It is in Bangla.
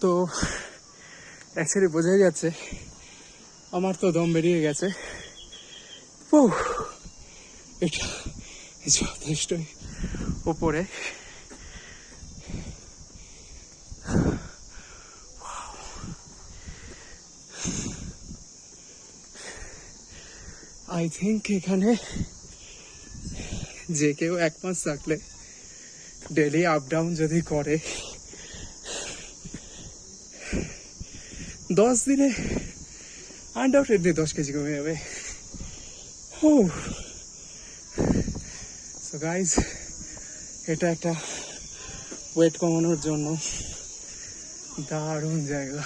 তো অ্যাকচুয়ালি বোঝাই যাচ্ছে আমার তো দম বেরিয়ে গেছে। ও এটা যথেষ্টই উপরে। আই থিঙ্ক এখানে যে কেউ 1 মাস থাকলে ডেলি আপ ডাউন যদি করে 10 দিনে আনডাউটেডলি 10 কেজি কমে যাবে। সো গাইজ, এটা একটা ওয়েট কমানোর জন্য দারুণ জায়গা।